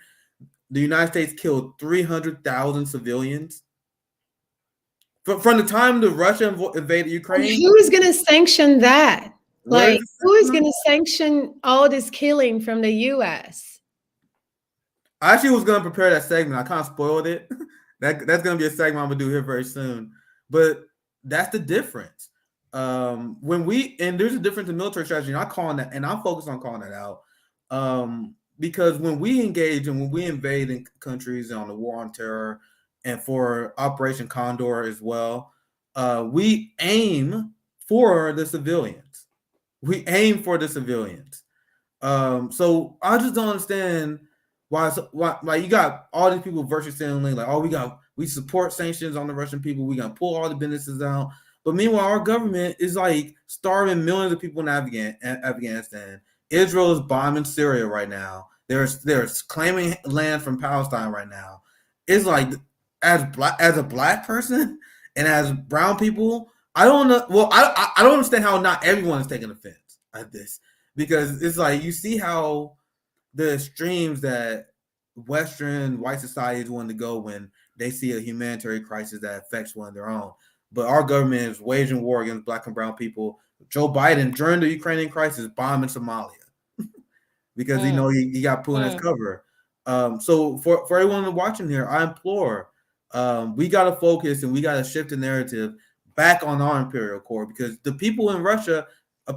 Speaker 1: the United States killed 300,000 civilians? From the time the Russia invaded Ukraine.
Speaker 2: And who is going to sanction that? Like, who is going to
Speaker 1: to
Speaker 2: sanction all this killing from the U.S.?
Speaker 1: I actually was going to prepare that segment. I kind of spoiled it. That's going to be a segment I'm going to do here very soon. But that's the difference. And there's a difference in military strategy, and I'm focused on calling that out. Because when we engage and when we invade in countries on the war on terror and for Operation Condor as well, we aim for the civilians. So I just don't understand why you got all these people virtue signaling like, oh, we support sanctions on the Russian people, we got to pull all the businesses out. But meanwhile, our government is like starving millions of people in Afghanistan. Israel is bombing Syria right now. They're claiming land from Palestine right now. It's like, as a black person and as brown people, I don't know. Well, I don't understand how not everyone is taking offense at this, because it's like you see how the extremes that Western white societies want to go when they see a humanitarian crisis that affects one of their own. But our government is waging war against black and brown people. Joe Biden, during the Ukrainian crisis, bombing Somalia because he got put in his cover. So for everyone watching here, I implore, we got to focus and we got to shift the narrative back on our imperial core, because the people in Russia,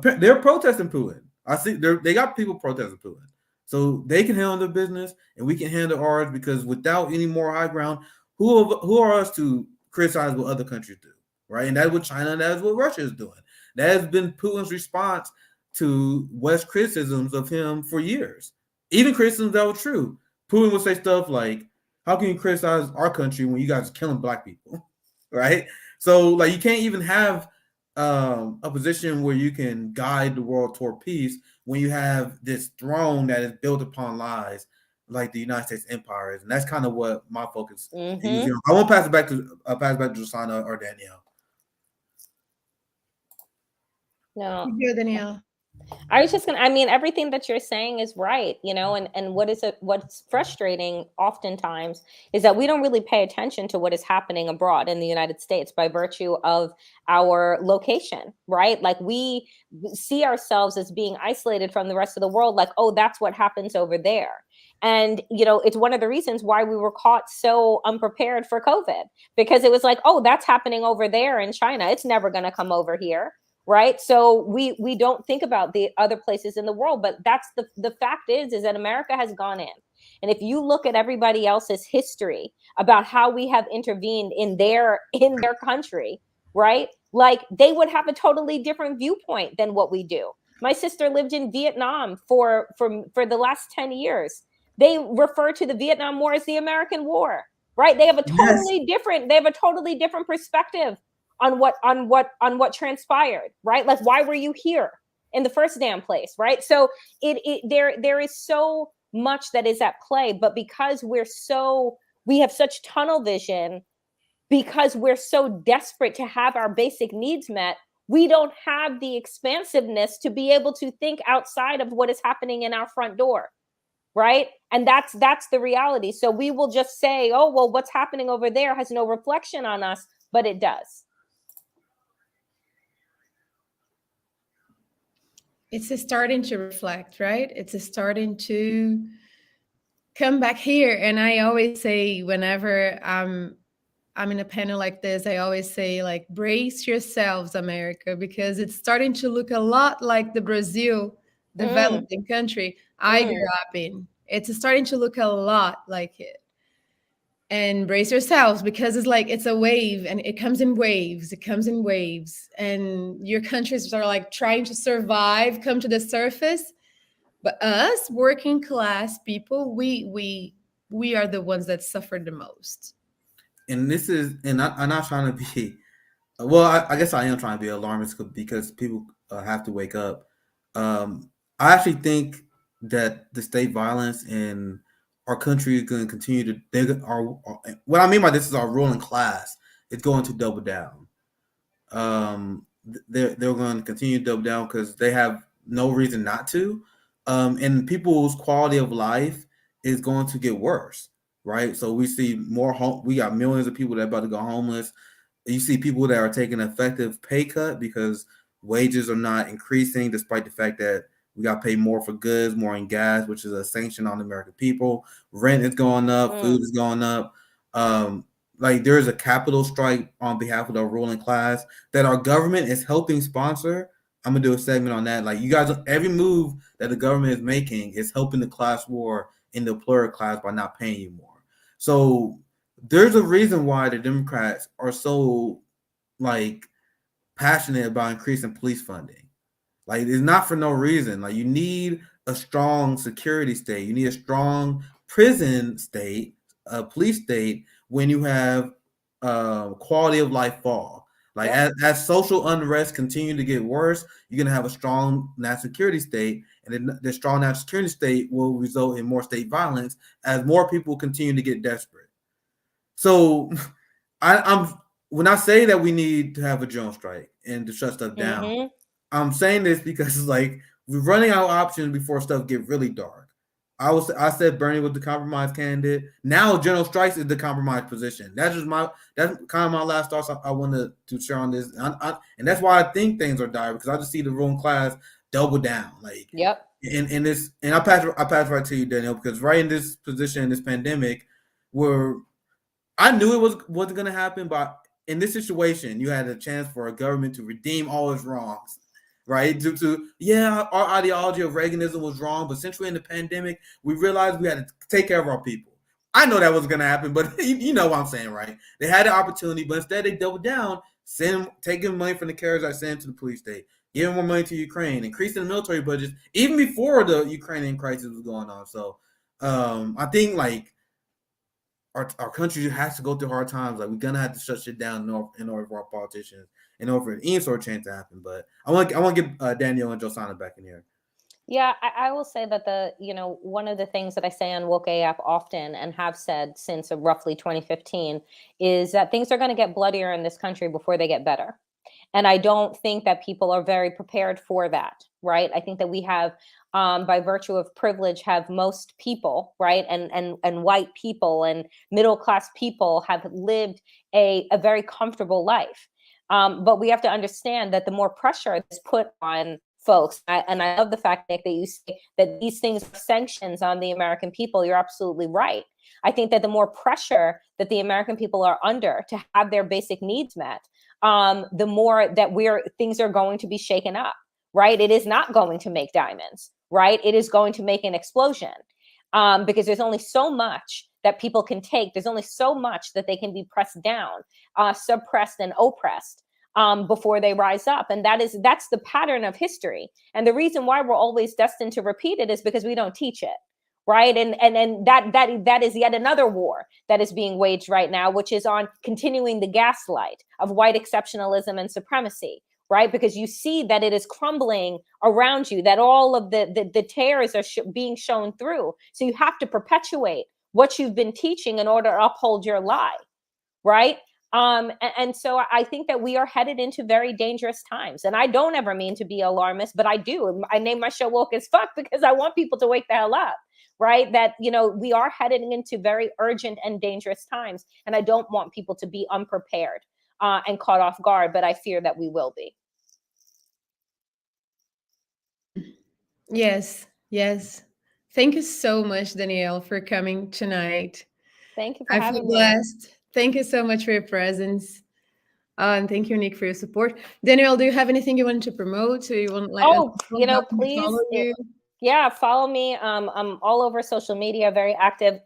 Speaker 1: they're protesting Putin. I see they got people protesting Putin. So they can handle their business and we can handle ours, because without any more high ground, who are us to criticize what other countries do, right? And that's what China and that's what Russia is doing. That has been Putin's response to West criticisms of him for years. Even criticisms that were true. Putin would say stuff like, how can you criticize our country when you guys are killing black people, right? So like you can't even have a position where you can guide the world toward peace when you have this throne that is built upon lies like the United States empire is. And that's kind of what my focus is. I won't pass it back to Josana or Danielle.
Speaker 3: No.
Speaker 2: You're Danielle.
Speaker 3: I was just gonna, I mean, everything that you're saying is right, you know, and what's frustrating oftentimes is that we don't really pay attention to what is happening abroad in the United States by virtue of our location, right? Like we see ourselves as being isolated from the rest of the world, like, oh, that's what happens over there. And, you know, it's one of the reasons why we were caught so unprepared for COVID, because it was like, oh, that's happening over there in China. It's never going to come over here, right? So we don't think about the other places in the world, but that's the fact is that America has gone in, and if you look at everybody else's history about how we have intervened in their country, right, like they would have a totally different viewpoint than what we do. My sister lived in Vietnam for the last 10 years. They refer to the Vietnam War as the American War, right? They have a
Speaker 1: Yes.
Speaker 3: totally different perspective on what transpired, right? Like, why were you here in the first damn place, right? So there is so much that is at play, but because we have such tunnel vision, because we're so desperate to have our basic needs met, we don't have the expansiveness to be able to think outside of what is happening in our front door, right? And that's the reality. So we will just say, oh, well, what's happening over there has no reflection on us, but it does.
Speaker 2: It's a starting to reflect, right? It's a starting to come back here. And I always say, whenever I'm in a panel like this, I always say, like, brace yourselves, America, because it's starting to look a lot like the Brazil
Speaker 3: Mm,
Speaker 2: developing country I grew
Speaker 3: mm.
Speaker 2: up in. It's starting to look a lot like it. And brace yourselves, because it's like it's a wave, and it comes in waves. It comes in waves, and your countries are like trying to survive, come to the surface. But us, working class people, we are the ones that suffer the most.
Speaker 1: And this is, and I'm not trying to be, well, I guess I am trying to be alarmist because people have to wake up. I actually think that the state violence in our country is going to continue to, what I mean by this is our ruling class is going to double down. They're going to continue to double down because they have no reason not to. And people's quality of life is going to get worse, right? So we see we got millions of people that are about to go homeless. You see people that are taking an effective pay cut because wages are not increasing, despite the fact that we got to pay more for goods, more in gas, which is a sanction on the American people. Rent is going up, food
Speaker 3: Mm.
Speaker 1: is going up. Like there is a capital strike on behalf of the ruling class that our government is helping sponsor. I'm gonna do a segment on that. Like you guys, every move that the government is making is helping the class war in the employer class by not paying you more. So there's a reason why the Democrats are so like passionate about increasing police funding. Like it's not for no reason. Like you need a strong security state. You need a strong prison state, a police state when you have quality of life fall. Like
Speaker 3: Yep.
Speaker 1: as social unrest continue to get worse, you're gonna have a strong national security state, and then the strong national security state will result in more state violence as more people continue to get desperate. So I'm when I say that we need to have a drone strike and to shut stuff down,
Speaker 3: Mm-hmm.
Speaker 1: I'm saying this because it's like we're running out of options before stuff get really dark. I said Bernie was the compromise candidate. Now General Strikes is the compromise position. That's kind of my last thoughts I wanted to share on this, and that's why I think things are dire because I just see the ruling class double down. Like
Speaker 3: Yep.
Speaker 1: in this, and I pass right to you, Daniel, because right in this position in this pandemic, where I knew it wasn't going to happen, but in this situation, you had a chance for a government to redeem all its wrongs, right? Yeah, our ideology of Reaganism was wrong, but since we're in the pandemic, we realized we had to take care of our people. I know that was going to happen, but you know what I'm saying, right? They had the opportunity, but instead they doubled down, taking money from the carriers I sent to the police state, giving more money to Ukraine, increasing the military budgets, even before the Ukrainian crisis was going on. So I think like our country has to go through hard times. Like we're gonna have to shut shit down in order for our politicians, in order for any sort of change to happen. But I want to get Daniel and Josana back in here.
Speaker 3: Yeah, I will say that one of the things that I say on Woke AF often and have said since roughly 2015 is that things are going to get bloodier in this country before they get better. And I don't think that people are very prepared for that. right? I think that we have, by virtue of privilege, have most people, right, and white people and middle class people have lived a very comfortable life. But we have to understand that the more pressure that's put on folks, and I love the fact, Nick, that you say that these things are sanctions on the American people. You're absolutely right. I think that the more pressure that the American people are under to have their basic needs met, the more that things are going to be shaken up, right? It is not going to make diamonds, right? It is going to make an explosion, because there's only so much that people can take. There's only so much that they can be pressed down, suppressed, and oppressed, before they rise up. And that's the pattern of history. And the reason why we're always destined to repeat it is because we don't teach it. Right. And that is yet another war that is being waged right now, which is on continuing the gaslight of white exceptionalism and supremacy. Right. Because you see that it is crumbling around you, that all of the tears are being shown through. So you have to perpetuate what you've been teaching in order to uphold your lie. Right. And so I think that we are headed into very dangerous times. And I don't ever mean to be alarmist, but I do. I name my show Woke as Fuck because I want people to wake the hell up. Right. That, we are heading into very urgent and dangerous times. And I don't want people to be unprepared and caught off guard, but I fear that we will be.
Speaker 2: Yes. Yes. Thank you so much, Danielle, for coming tonight.
Speaker 3: Thank you for
Speaker 2: I feel
Speaker 3: having me.
Speaker 2: blessed. Thank you so much for your presence. And thank you, Nick, for your support. Danielle, do you have anything you want to promote? So you want to let
Speaker 3: Please.
Speaker 2: follow you?
Speaker 3: Yeah, follow me. I'm all over social media, very active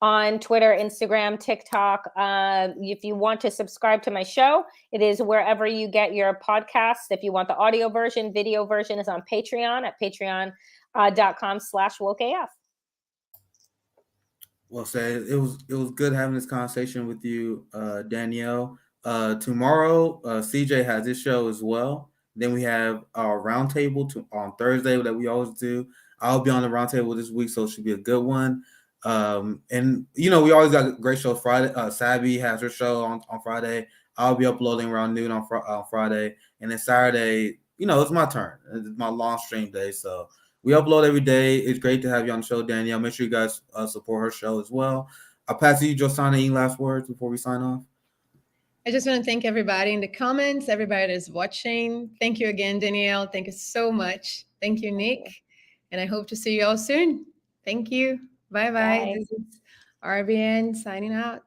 Speaker 3: on Twitter, Instagram, TikTok. If you want to subscribe to my show, it is wherever you get your podcasts. If you want the audio version, video version is on Patreon at patreon.com/wokeaf.
Speaker 1: Well said. It was good having this conversation with you, Danielle. Tomorrow, CJ has his show as well. Then we have our roundtable on Thursday that we always do. I'll be on the roundtable this week, so it should be a good one. And we always got great shows. Friday, Sabby has her show on Friday. I'll be uploading around noon on Friday, and then Saturday, it's my turn. It's my long stream day, so we upload every day. It's great to have you on the show, Danielle. Make sure you guys support her show as well. I'll pass to you, Josana. Any last words before we sign off?
Speaker 2: I just want to thank everybody in the comments, everybody that's watching. Thank you again, Danielle. Thank you so much. Thank you, Nick. And I hope to see you all soon. Thank you. Bye-bye.
Speaker 3: Bye.
Speaker 2: This is RBN signing out.